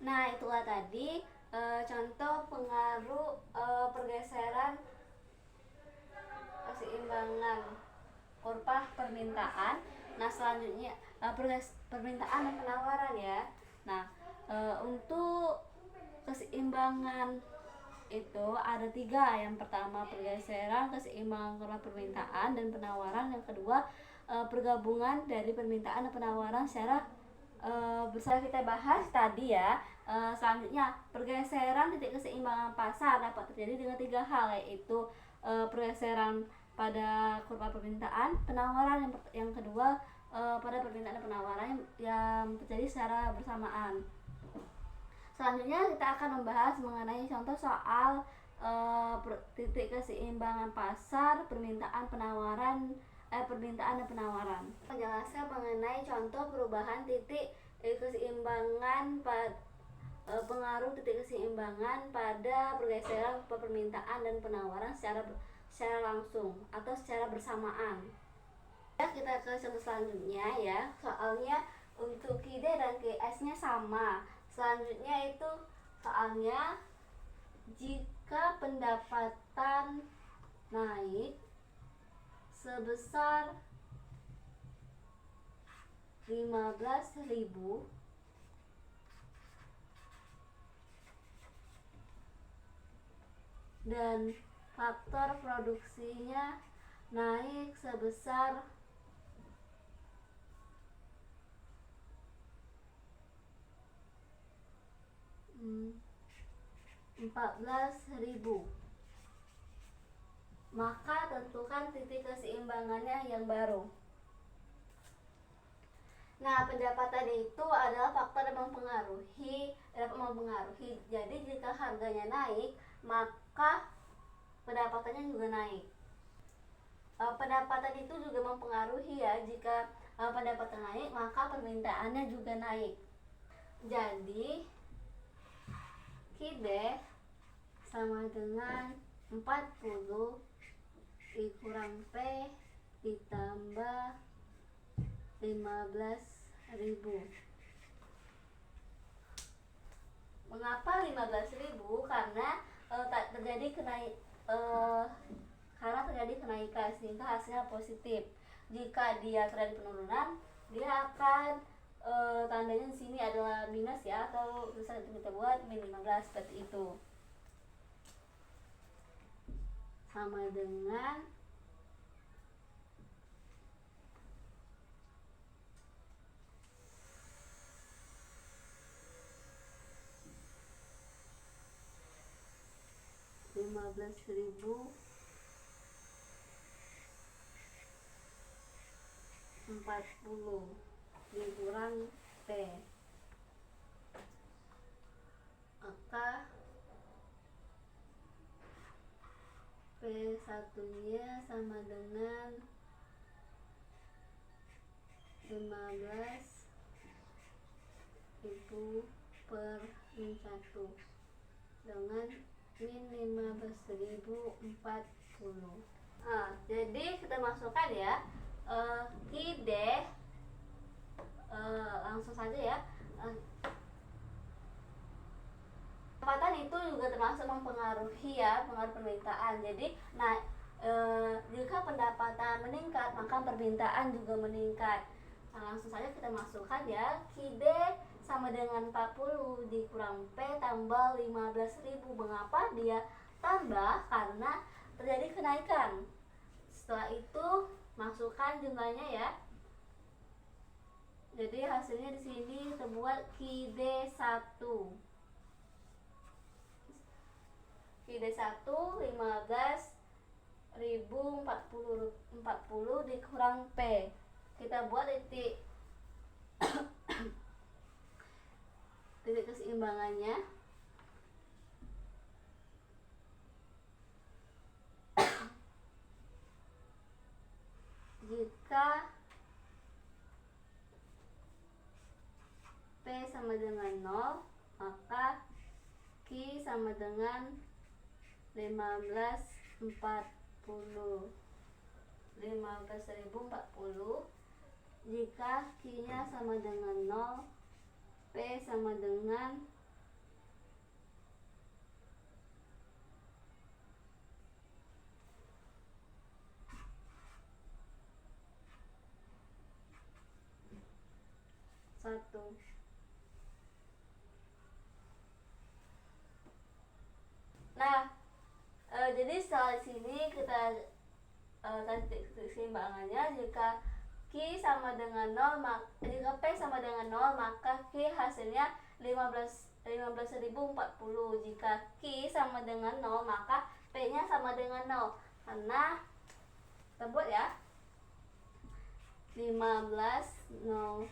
Nah, itulah tadi contoh pengaruh pergeseran keseimbangan kurva permintaan. Nah, selanjutnya permintaan dan penawaran ya. Nah, untuk keseimbangan itu ada tiga. Yang pertama pergeseran keseimbangan kurva permintaan dan penawaran. Yang kedua pergabungan dari permintaan dan penawaran secara bersama kita bahas tadi ya. Selanjutnya pergeseran titik keseimbangan pasar dapat terjadi dengan tiga hal, yaitu pergeseran pada kurva permintaan, penawaran yang kedua pada permintaan dan penawaran yang terjadi secara bersamaan. Selanjutnya kita akan membahas mengenai contoh soal titik keseimbangan pasar, permintaan dan penawaran. Menjelaskan mengenai contoh perubahan titik keseimbangan pengaruh titik keseimbangan pada pergeseran permintaan dan penawaran secara langsung atau secara bersamaan. Ya, kita ke contoh selanjutnya ya. Soalnya untuk QD dan QS-nya sama. Selanjutnya itu soalnya jika pendapatan naik sebesar 15.000 dan faktor produksinya naik sebesar 14.000, maka tentukan titik keseimbangannya yang baru. Nah, pendapatan itu adalah faktor yang dapat mempengaruhi. Jadi jika harganya naik, maka pendapatannya juga naik. Pendapatan itu juga mempengaruhi ya. Jika pendapatan naik, maka permintaannya juga naik. Jadi QD sama dengan 40 dikurang P ditambah 15.000. Mengapa 15.000? Karena terjadi kenaikan sehingga hasilnya positif. Jika dia terjadi penurunan, dia akan tandanya di sini adalah minus ya, atau bisa kita buat min 15 seperti itu. Sama dengan Rp15.040 dikurang P, maka P1 nya sama dengan 15.000 per min 1 dengan min 15.040. Jadi kita masukkan ya QD, langsung saja ya. Pendapatan itu juga termasuk mempengaruhi ya, pengaruh permintaan. Jadi jika pendapatan meningkat, maka permintaan juga meningkat. Langsung saja kita masukkan ya. QD sama dengan 40 dikurang P tambah 15.000. Mengapa dia tambah? Karena terjadi kenaikan. Setelah itu masukkan jumlahnya ya. Jadi hasilnya di sini kita buat QD 1. QD 1 15.040 dikurang P. Kita buat titik keseimbangannya. Jika P sama dengan 0, maka Q sama dengan 15.040. Jika Q nya sama dengan 0, P sama dengan misal di sini kita cari keseimbangannya, jika Q sama dengan 0, jika P sama dengan 0, maka Q hasilnya 15.040. Jika Q sama dengan 0, maka P nya sama dengan 0. Karena kita buat ya, 15 0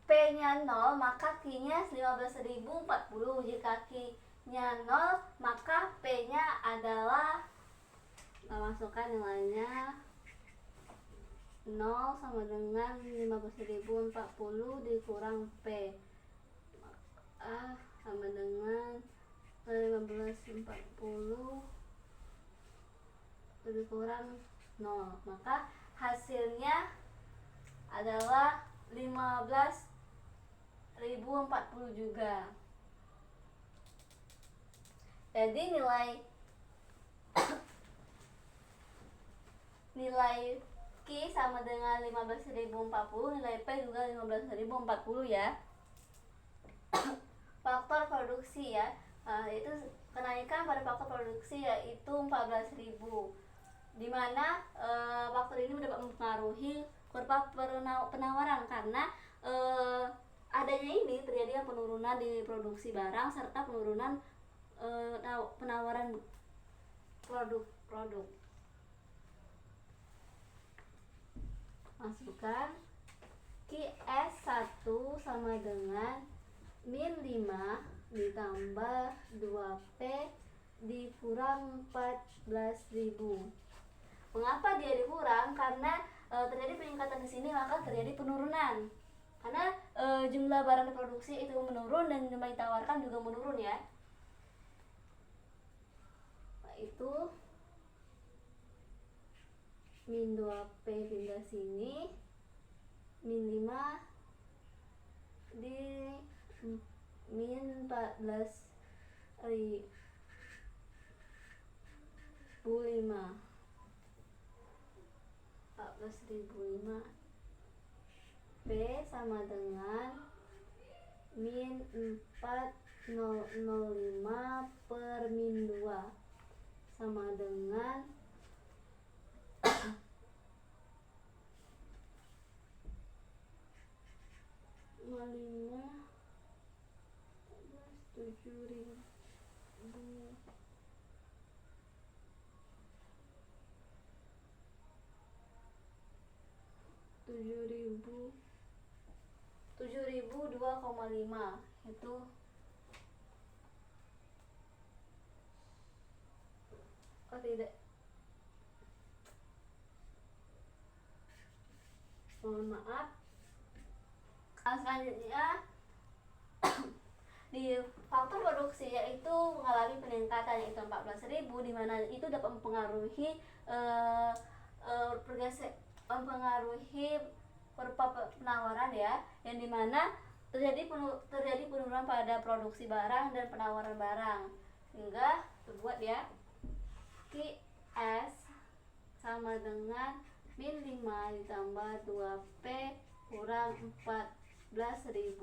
P nya 0, maka Q nya 15.040. Jika Q nya 0, maka P nya adalah, kita masukkan nilainya 0 sama dengan 15.040 dikurang P, sama dengan 1540 dikurang 0, maka hasilnya adalah 15.040 juga. Jadi nilai Q sama dengan 15.040, nilai P juga 15.040 ya. Faktor produksi ya, itu kenaikan pada faktor produksi yaitu 14.000, dimana faktor ini dapat mempengaruhi kurva penawaran karena adanya ini terjadi penurunan di produksi barang serta penurunan penawaran produk. Masukkan QS1 sama dengan min 5 ditambah 2P dikurang 14.000. Mengapa dia dikurang? Karena terjadi peningkatan di sini, maka terjadi penurunan. Karena jumlah barang diproduksi itu menurun dan jumlah ditawarkan juga menurun ya. Nah, itu min 2P pindah sini, min 5 di min 14.005. P sama dengan min 4005 per min 2 sama dengan 7.000 2,5 itu tidak, mohon maaf. Selanjutnya di faktor produksi yaitu mengalami peningkatan yaitu 14.000, di mana itu dapat mempengaruhi mempengaruhi kurva penawaran ya, yang dimana terjadi penurunan pada produksi barang dan penawaran barang, sehingga terbuat ya QS sama dengan min 5 ditambah 2P kurang 14.000.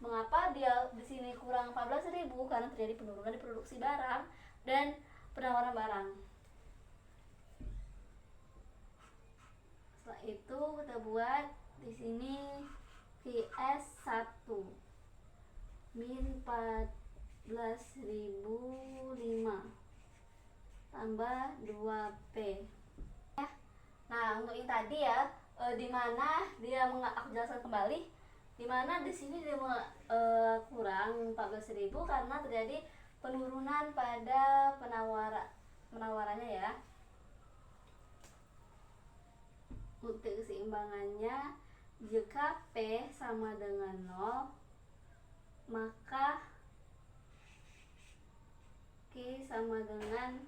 Mengapa dia di sini kurang 14.000? Karena terjadi penurunan di produksi barang dan penawaran barang. Setelah itu kita buat di sini QS1 min 14.005 tambah 2P. Nah, untuk yang tadi ya, dimana dia aku jelaskan kembali, dimana di sini dia kurang 14.000 karena terjadi penurunan pada penawarannya ya. Untuk keseimbangannya, jika P sama dengan 0, maka Q sama dengan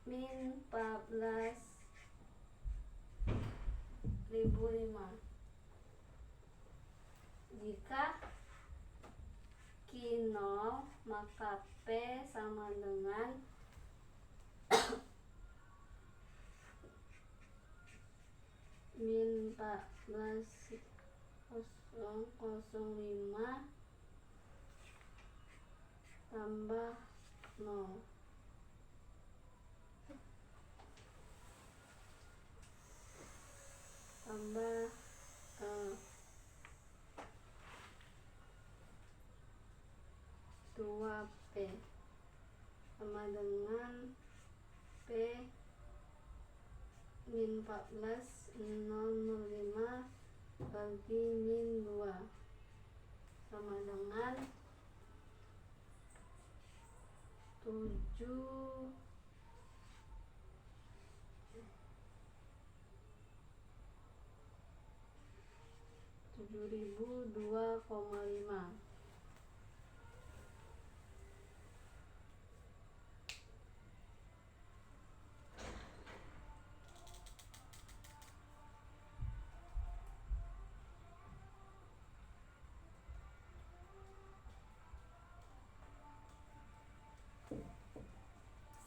min 14.005. Jika Q 0, maka P sama dengan min 14.005 0,005 tambah 0 tambah 2P sama dengan P min 14,005 bagi min 2 sama dengan 7.002,5.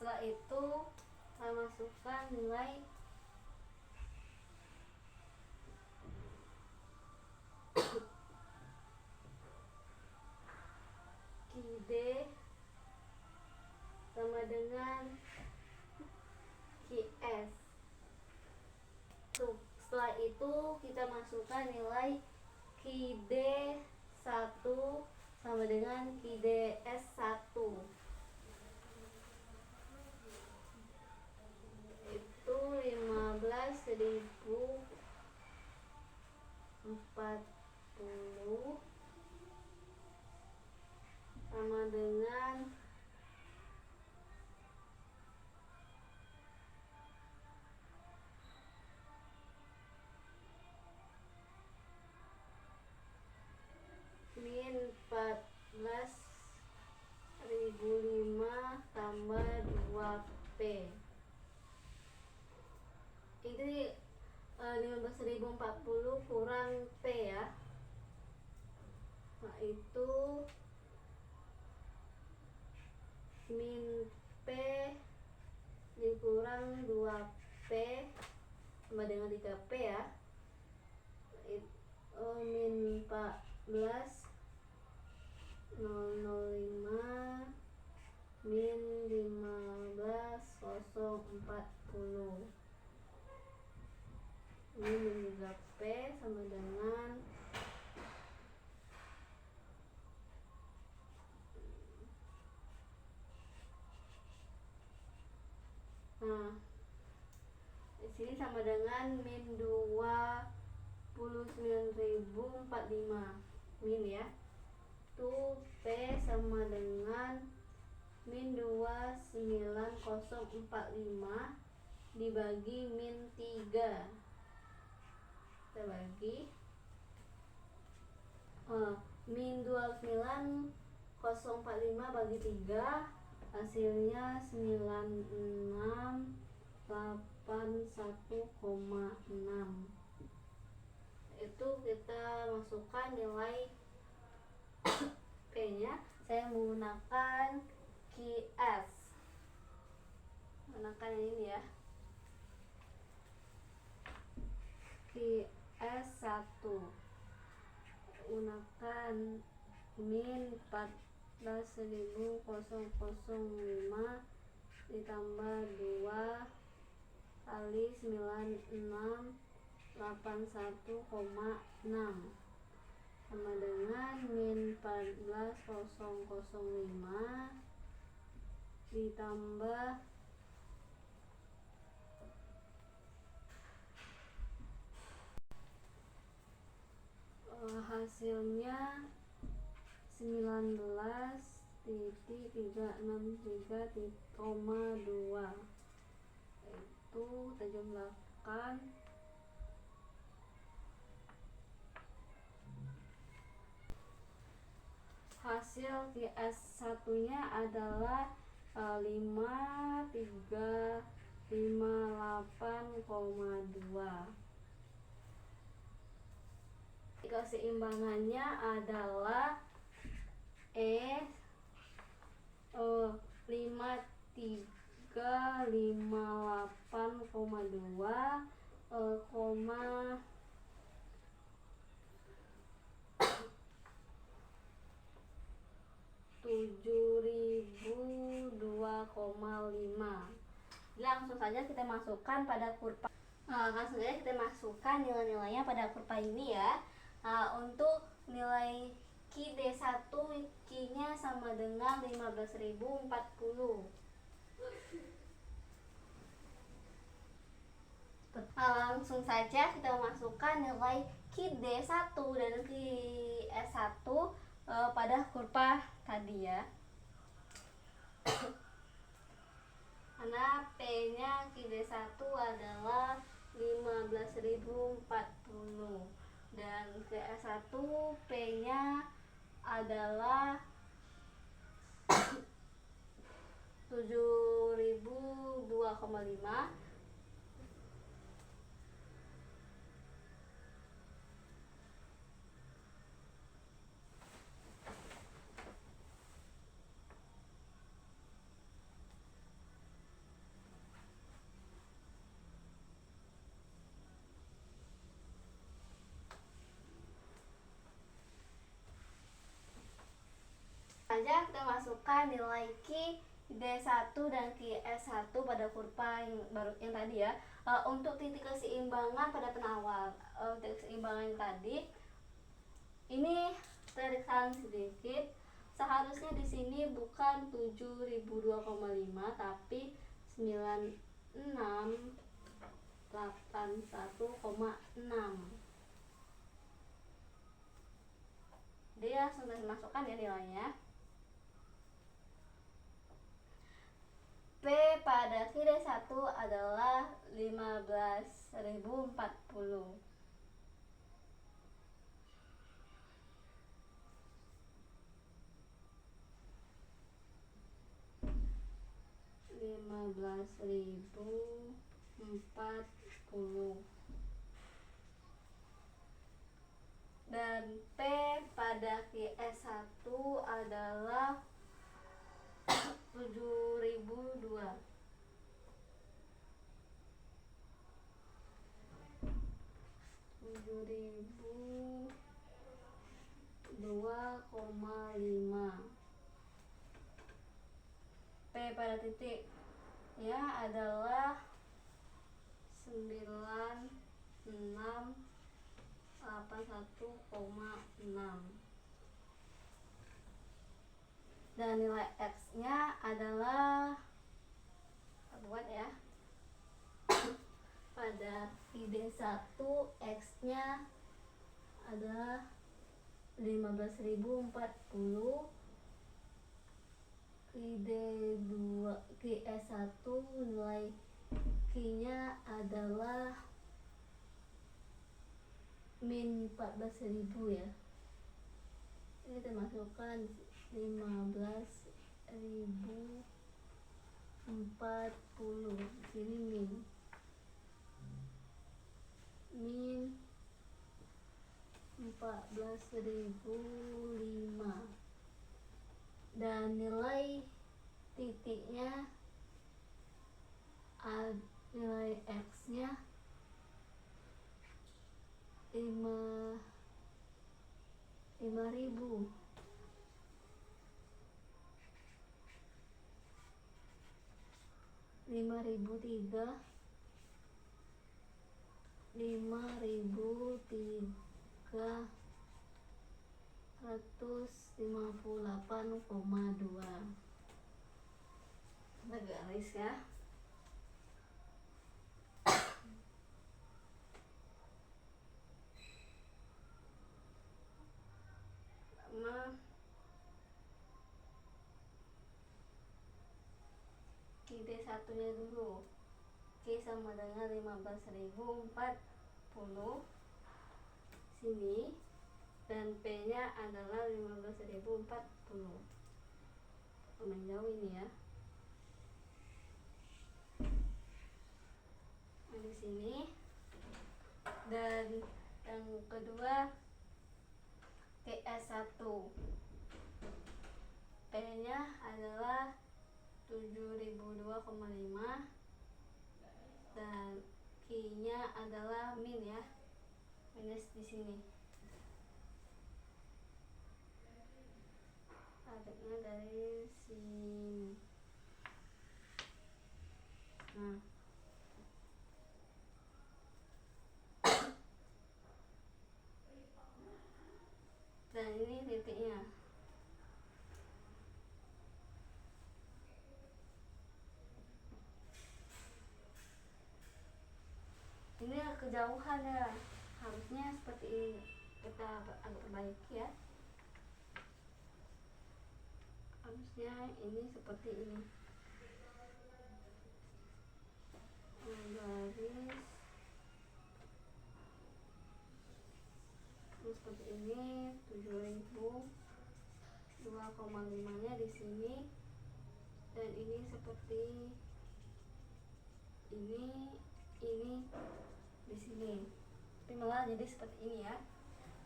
Setelah itu saya masukkan nilai QD sama dengan QS. Setelah itu kita masukkan nilai QD 1 sama dengan QDS 1. Itu 15.040 sama dengan min 14.005 tambah 2P. Ini 15.040 kurang P ya. Nah itu min P dikurang 2P sama dengan 3P ya. Min 14.005 min 15.040 min 3P sama dengan di sini sama dengan min 29.045 min ya. Tuh P sama dengan min 29045 dibagi min 3. Kita bagi min 29045 bagi 3 hasilnya 9681,6. Itu kita masukkan nilai P nya. Saya menggunakan QS, menggunakan ini ya, QS 1 gunakan min 14.005 ditambah 2 kali 9681,6 sama dengan min 14.005 ditambah hasilnya 19.363,2. Itu kita jumlahkan hasil QS 1 nya adalah 5358,2. Keseimbangannya adalah 5358,2, 2,5. Langsung saja kita masukkan pada kurva. Langsung saja kita masukkan nilai-nilainya pada kurva ini ya. Untuk nilai QD1, Q-nya sama dengan 15.040. Langsung saja kita masukkan nilai QD1 dan QS1 pada kurva tadi ya. Karena P-nya QD1 adalah 15.040 dan QS1 P-nya adalah 7.002,5. Saja kita masukkan nilai QD1 dan QS1 pada kurva yang tadi ya. Untuk titik keseimbangan pada penawar, titik keseimbangan yang tadi ini tarik saling sedikit. Seharusnya di sini bukan 7.002,5 tapi 9681,6. Dia sudah dimasukkan ya nilainya. P pada QD1 adalah 15.040. Dan P pada QS1 adalah 7.002. P pada titik ya adalah 9681,6 dan nilai X nya adalah buat ya pada QD1 X nya adalah 15.040. QS1 nilai Q-nya adalah min 14.000 ya. Ini kita masukkan 15.040. Sini min 14.005 dan nilai titiknya nilai X nya 5.000. 358,2. Kita garis ya. QD1 nya dulu. Q sama dengan 15.040 sini dan P nya adalah 15.040. Lumayan jauh ini ya. Di sini dan yang kedua QS1 P nya adalah 7.002,5 dan Q nya adalah min ya, minus di sini. Adanya dari sini. Nah, dan ini titiknya. Ini kejauhan ya, harusnya seperti ini. Kita agak perbaiki ya, harusnya ini seperti ini. Garis terus seperti ini, 7.000, 2,5 nya di sini, dan ini seperti ini di sini. Tapi malah jadi seperti ini ya.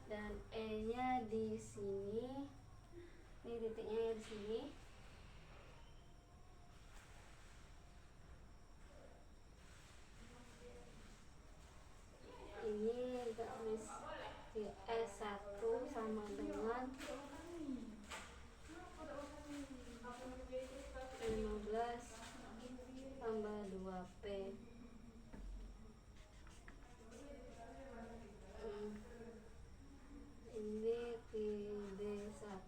Dan E nya di sini, ini titiknya di sini. Ini garis S1 sama dengan 15 tambah 2P. Ini PD1.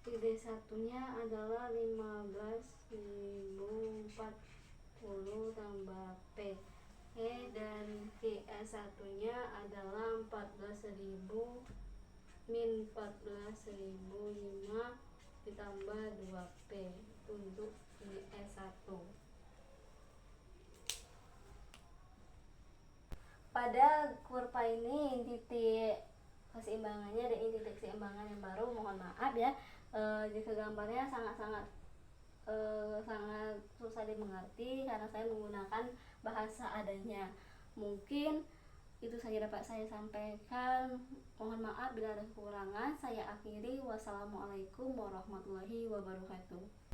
PD1-nya adalah 15.040 tambah P. Dan QS1-nya adalah 14.000 min 14.005 ditambah 2P untuk QS1. Pada kurva ini titik keseimbangannya dan ini titik keseimbangan yang baru. Mohon maaf ya jika gambarnya sangat susah dimengerti karena saya menggunakan bahasa adanya. Mungkin itu saja dapat saya sampaikan. Mohon maaf bila ada kekurangan. Saya akhiri. Wassalamualaikum warahmatullahi wabarakatuh.